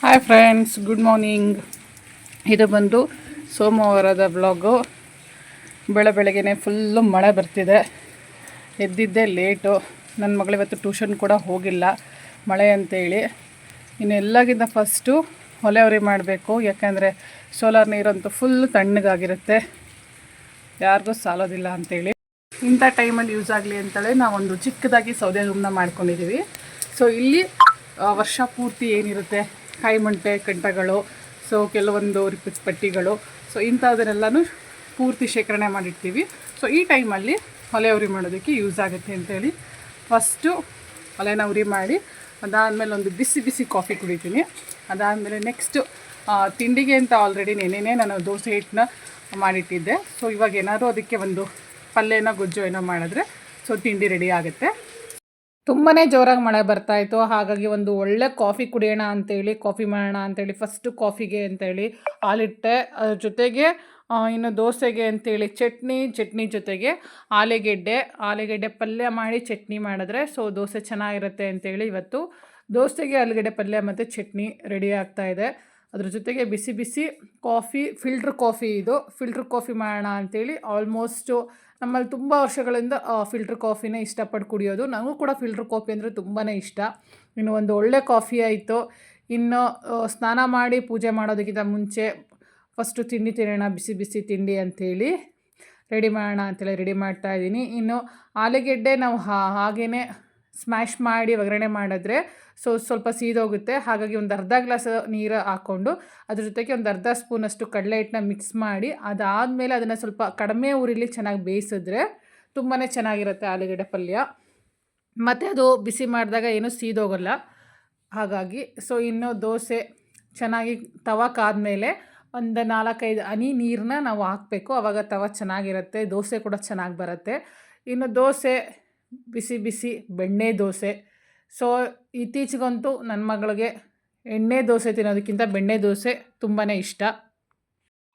Hi friends, good morning. ಇದು ಬಂದು ಸೋಮವಾರದ ಬ್ಲಾಗು. ಬೆಳಗ್ಗೆನೇ ಫುಲ್ಲು ಮಳೆ ಬರ್ತಿದೆ. ಎದ್ದಿದ್ದೆ ಲೇಟು. ನನ್ನ ಮಗಳಿವತ್ತು ಟ್ಯೂಷನ್ ಕೂಡ ಹೋಗಿಲ್ಲ ಮಳೆ ಅಂತೇಳಿ. ಇನ್ನು ಎಲ್ಲಕ್ಕಿಂತ ಫಸ್ಟು ಒಲೆ ಉರಿ ಮಾಡಬೇಕು, ಯಾಕಂದರೆ ಸೋಲಾರ್ ನೀರಂತೂ ಫುಲ್ಲು ತಣ್ಣಗಾಗಿರುತ್ತೆ, ಯಾರಿಗೂ ಸಾಲೋದಿಲ್ಲ ಅಂಥೇಳಿ. ಇಂಥ ಟೈಮಲ್ಲಿ ಯೂಸ್ ಆಗಲಿ ಅಂತೇಳಿ ನಾವೊಂದು ಚಿಕ್ಕದಾಗಿ ಸೌದೆ ರೂಮ್ನ ಮಾಡ್ಕೊಂಡಿದ್ದೀವಿ. ಸೊ ಇಲ್ಲಿ ವರ್ಷ ಪೂರ್ತಿ ಏನಿರುತ್ತೆ, ಕಾಯಿಮಂಟೆ ಕಂಠಗಳು, ಸೊ ಕೆಲವೊಂದು ರಿಪಿಟ್ಸ್ ಪಟ್ಟಿಗಳು, ಸೊ ಇಂಥದನ್ನೆಲ್ಲನೂ ಪೂರ್ತಿ ಶೇಖರಣೆ ಮಾಡಿರ್ತೀವಿ. ಸೊ ಈ ಟೈಮಲ್ಲಿ ಒಲೆ ಉರಿ ಮಾಡೋದಕ್ಕೆ ಯೂಸ್ ಆಗುತ್ತೆ ಅಂತೇಳಿ ಫಸ್ಟು ಒಲೆನ ಉರಿ ಮಾಡಿ, ಅದಾದಮೇಲೆ ಒಂದು ಬಿಸಿ ಬಿಸಿ ಕಾಫಿ ಕುಡಿತೀನಿ. ಅದಾದಮೇಲೆ ನೆಕ್ಸ್ಟು ತಿಂಡಿಗೆ ಅಂತ ಆಲ್ರೆಡಿ ನೆನೆಯೇ ನಾನು ದೋಸೆ ಹಿಟ್ಟನ್ನ ಮಾಡಿಟ್ಟಿದ್ದೆ. ಸೊ ಇವಾಗ ಏನಾದರೂ ಅದಕ್ಕೆ ಒಂದು ಪಲ್ಯನ ಗೊಜ್ಜು ಏನೋ ಮಾಡಿದ್ರೆ ಸೊ ತಿಂಡಿ ರೆಡಿ ಆಗುತ್ತೆ. ತುಂಬಾ ಜೋರಾಗಿ ಮಳೆ ಬರ್ತಾಯಿತ್ತು, ಹಾಗಾಗಿ ಒಂದು ಒಳ್ಳೆ ಕಾಫಿ ಕುಡಿಯೋಣ ಅಂತೇಳಿ, ಕಾಫಿ ಮಾಡೋಣ ಅಂತೇಳಿ ಫಸ್ಟು ಕಾಫಿಗೆ ಅಂತೇಳಿ ಹಾಲಿಟ್ಟೆ. ಅದ್ರ ಜೊತೆಗೆ ಇನ್ನು ದೋಸೆಗೆ ಅಂತೇಳಿ ಚಟ್ನಿ ಜೊತೆಗೆ ಆಲೂಗೆಡ್ಡೆ ಪಲ್ಯ ಮಾಡಿ ಚಟ್ನಿ ಮಾಡಿದ್ರೆ ಸೊ ದೋಸೆ ಚೆನ್ನಾಗಿರುತ್ತೆ ಅಂತೇಳಿ ಇವತ್ತು ದೋಸೆಗೆ ಆಲೂಗೆಡ್ಡೆ ಪಲ್ಯ ಮತ್ತು ಚಟ್ನಿ ರೆಡಿ ಆಗ್ತಾಯಿದೆ. ಅದ್ರ ಜೊತೆಗೆ ಬಿಸಿ ಬಿಸಿ ಕಾಫಿ, ಫಿಲ್ಟ್ರ್ ಕಾಫಿ ಮಾಡೋಣ ಅಂಥೇಳಿ. ಆಲ್ಮೋಸ್ಟು ನಮ್ಮಲ್ಲಿ ತುಂಬ ವರ್ಷಗಳಿಂದ ಫಿಲ್ಟ್ರ್ ಕಾಫಿನೇ ಇಷ್ಟಪಟ್ಟು ಕುಡಿಯೋದು. ನನಗೂ ಕೂಡ ಫಿಲ್ಟ್ರ್ ಕಾಫಿ ಅಂದರೆ ತುಂಬಾ ಇಷ್ಟ. ಇನ್ನು ಒಂದು ಒಳ್ಳೆ ಕಾಫಿ ಆಯಿತು. ಇನ್ನು ಸ್ನಾನ ಮಾಡಿ ಪೂಜೆ ಮಾಡೋದಕ್ಕಿಂತ ಮುಂಚೆ ಫಸ್ಟು ತಿಂಡಿ ತಿನ್ನೋಣ, ಬಿಸಿ ಬಿಸಿ ತಿಂಡಿ ಅಂಥೇಳಿ ರೆಡಿ ಮಾಡೋಣ ಅಂತೇಳಿ ರೆಡಿ ಮಾಡ್ತಾಯಿದ್ದೀನಿ. ಇನ್ನು ಆಲೂಗೆಡ್ಡೆ ನಾವು ಹಾಗೇ ಸ್ಮ್ಯಾಶ್ ಮಾಡಿ ಒಗ್ಗರಣೆ ಮಾಡಿದ್ರೆ ಸೊ ಸ್ವಲ್ಪ ಸೀದೋಗುತ್ತೆ. ಹಾಗಾಗಿ ಒಂದು ಅರ್ಧ ಗ್ಲಾಸ್ ನೀರು ಹಾಕ್ಕೊಂಡು ಅದ್ರ ಜೊತೆಗೆ ಒಂದು ಅರ್ಧ ಸ್ಪೂನಷ್ಟು ಕಡಲೆ ಹಿಟ್ಟನ್ನ ಮಿಕ್ಸ್ ಮಾಡಿ, ಅದಾದಮೇಲೆ ಅದನ್ನು ಸ್ವಲ್ಪ ಕಡಿಮೆ ಉರಿಲಿ ಚೆನ್ನಾಗಿ ಬೇಯಿಸಿದ್ರೆ ತುಂಬಾ ಚೆನ್ನಾಗಿರುತ್ತೆ ಆಲೂಗಡ್ಡೆ ಪಲ್ಯ. ಮತ್ತು ಅದು ಬಿಸಿ ಮಾಡಿದಾಗ ಏನೂ ಸೀದೋಗಲ್ಲ. ಹಾಗಾಗಿ ಸೊ ಇನ್ನು ದೋಸೆ ಚೆನ್ನಾಗಿ ತವಕ್ಕಾದ್ಮೇಲೆ ಒಂದು 4-5 ಹನಿ ನೀರನ್ನ ನಾವು ಹಾಕಬೇಕು, ಆವಾಗ ತವ ಚೆನ್ನಾಗಿರುತ್ತೆ, ದೋಸೆ ಕೂಡ ಚೆನ್ನಾಗಿ ಬರುತ್ತೆ. ಇನ್ನು ದೋಸೆ ಬಿಸಿ ಬಿಸಿ ಬೆಣ್ಣೆ ದೋಸೆ. ಸೊ ಇತ್ತೀಚೆಗಂತೂ ನನ್ನ ಮಗಳಿಗೆ ಎಣ್ಣೆ ದೋಸೆ ತಿನ್ನೋದಕ್ಕಿಂತ ಬೆಣ್ಣೆ ದೋಸೆ ತುಂಬಾ ಇಷ್ಟ.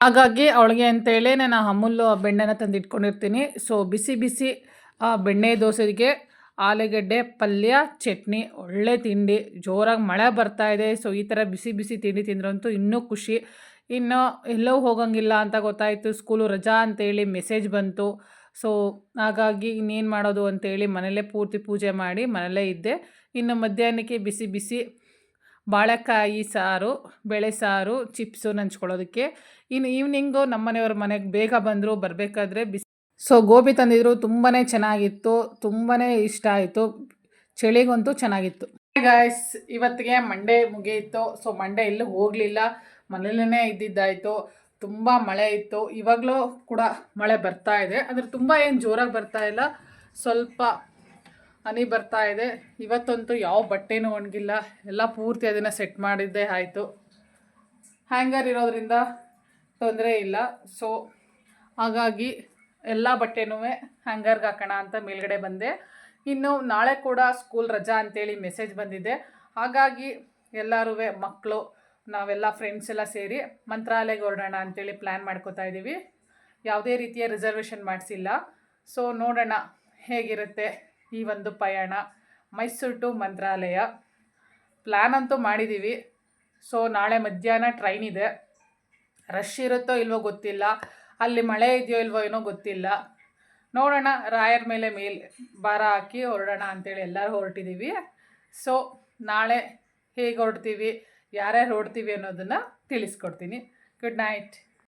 ಹಾಗಾಗಿ ಅವಳಿಗೆ ಅಂತೇಳಿ ನಾನು ಅಮೂಲ್ ಬೆಣ್ಣೆನ ತಂದಿಟ್ಕೊಂಡಿರ್ತೀನಿ. ಸೊ ಬಿಸಿ ಬಿಸಿ ಬೆಣ್ಣೆ ದೋಸೆಗೆ ಆಲೂಗಡ್ಡೆ ಪಲ್ಯ ಚಟ್ನಿ, ಒಳ್ಳೆ ತಿಂಡಿ. ಜೋರಾಗಿ ಮಳೆ ಬರ್ತಾಯಿದೆ, ಸೊ ಈ ಥರ ಬಿಸಿ ಬಿಸಿ ತಿಂಡಿ ತಿಂದ್ರಂತೂ ಇನ್ನೂ ಖುಷಿ. ಇನ್ನು ಎಲ್ಲೂ ಹೋಗೋಂಗಿಲ್ಲ ಅಂತ ಗೊತ್ತಾಯಿತು, ಸ್ಕೂಲು ರಜಾ ಅಂತೇಳಿ ಮೆಸೇಜ್ ಬಂತು. ಸೊ ಹಾಗಾಗಿ ಇನ್ನೇನು ಮಾಡೋದು ಅಂತೇಳಿ ಮನೆಯಲ್ಲೇ ಪೂರ್ತಿ ಪೂಜೆ ಮಾಡಿ ಮನೆಯಲ್ಲೇ ಇದ್ದೆ. ಇನ್ನು ಮಧ್ಯಾಹ್ನಕ್ಕೆ ಬಿಸಿ ಬಿಸಿ ಬಾಳೆಕಾಯಿ ಸಾರು, ಬೇಳೆ ಸಾರು, ಚಿಪ್ಸು ನಂಚ್ಕೊಳ್ಳೋದಕ್ಕೆ. ಇನ್ನು ಈವ್ನಿಂಗು ನಮ್ಮ ಮನೆಯವ್ರ ಮನೆಗೆ ಬೇಗ ಬರಬೇಕಾದ್ರೆ ಸೊ ಗೋಬಿ ತಂದಿದ್ರು, ತುಂಬಾ ಚೆನ್ನಾಗಿತ್ತು, ತುಂಬಾ ಇಷ್ಟ ಆಯಿತು, ಚಳಿಗಂತೂ ಚೆನ್ನಾಗಿತ್ತು. ಗಾಯ್ಸ್, ಇವತ್ತಿಗೆ ಮಂಡೇ ಮುಗಿಯಿತು. ಸೊ ಮಂಡೇ ಎಲ್ಲೂ ಹೋಗಲಿಲ್ಲ, ಮನೆಯಲ್ಲೇ ಇದ್ದಿದ್ದಾಯಿತು. ತುಂಬ ಮಳೆ ಇತ್ತು, ಇವಾಗಲೂ ಕೂಡ ಮಳೆ ಬರ್ತಾ ಇದೆ, ಅಂದರೆ ತುಂಬ ಏನು ಜೋರಾಗಿ ಬರ್ತಾ ಇಲ್ಲ, ಸ್ವಲ್ಪ ಹನಿ ಬರ್ತಾ ಇದೆ. ಇವತ್ತಂತೂ ಯಾವ ಬಟ್ಟೆನೂ ಒಣಗಿಲ್ಲ, ಎಲ್ಲ ಪೂರ್ತಿ ಅದನ್ನು ಸೆಟ್ ಮಾಡಿದ್ದೇ ಆಯಿತು. ಹ್ಯಾಂಗರ್ ಇರೋದ್ರಿಂದ ತೊಂದರೆ ಇಲ್ಲ. ಸೊ ಹಾಗಾಗಿ ಎಲ್ಲ ಬಟ್ಟೆನೂ ಹ್ಯಾಂಗರ್ಗೆ ಹಾಕೋಣ ಅಂತ ಮೇಲ್ಗಡೆ ಬಂದೆ. ಇನ್ನು ನಾಳೆ ಕೂಡ ಸ್ಕೂಲ್ ರಜಾ ಅಂತೇಳಿ ಮೆಸೇಜ್ ಬಂದಿದೆ. ಹಾಗಾಗಿ ಎಲ್ಲರೂ ಮಕ್ಕಳು ನಾವೆಲ್ಲ ಫ್ರೆಂಡ್ಸ್ ಎಲ್ಲ ಸೇರಿ ಮಂತ್ರಾಲಯಕ್ಕೆ ಹೊರಡೋಣ ಅಂತೇಳಿ ಪ್ಲ್ಯಾನ್ ಮಾಡ್ಕೋತಾ ಇದ್ದೀವಿ. ಯಾವುದೇ ರೀತಿಯ ರಿಸರ್ವೇಷನ್ ಮಾಡಿಸಿಲ್ಲ. ಸೊ ನೋಡೋಣ ಹೇಗಿರುತ್ತೆ ಈ ಒಂದು ಪಯಣ, ಮೈಸೂರು ಟು ಮಂತ್ರಾಲಯ. ಪ್ಲ್ಯಾನ್ ಅಂತೂ ಮಾಡಿದ್ದೀವಿ. ಸೊ ನಾಳೆ ಮಧ್ಯಾಹ್ನ ಟ್ರೈನ್ ಇದೆ, ರಶ್ ಇರುತ್ತೋ ಇಲ್ವೋ ಗೊತ್ತಿಲ್ಲ, ಅಲ್ಲಿ ಮಳೆ ಇದೆಯೋ ಇಲ್ವೋ ಏನೋ ಗೊತ್ತಿಲ್ಲ. ನೋಡೋಣ, ರಾಯರ ಮೇಲೆ ಭಾರ ಹಾಕಿ ಹೊರಡೋಣ ಅಂತೇಳಿ ಎಲ್ಲರೂ ಹೊರಟಿದ್ದೀವಿ. ಸೊ ನಾಳೆ ಹೇಗೆ ಹೊರಡ್ತೀವಿ, ಯಾರ್ಯಾರು ಹೊರಡ್ತೀವಿ ಅನ್ನೋದನ್ನು ತಿಳಿಸ್ಕೊಡ್ತೀನಿ. Good night.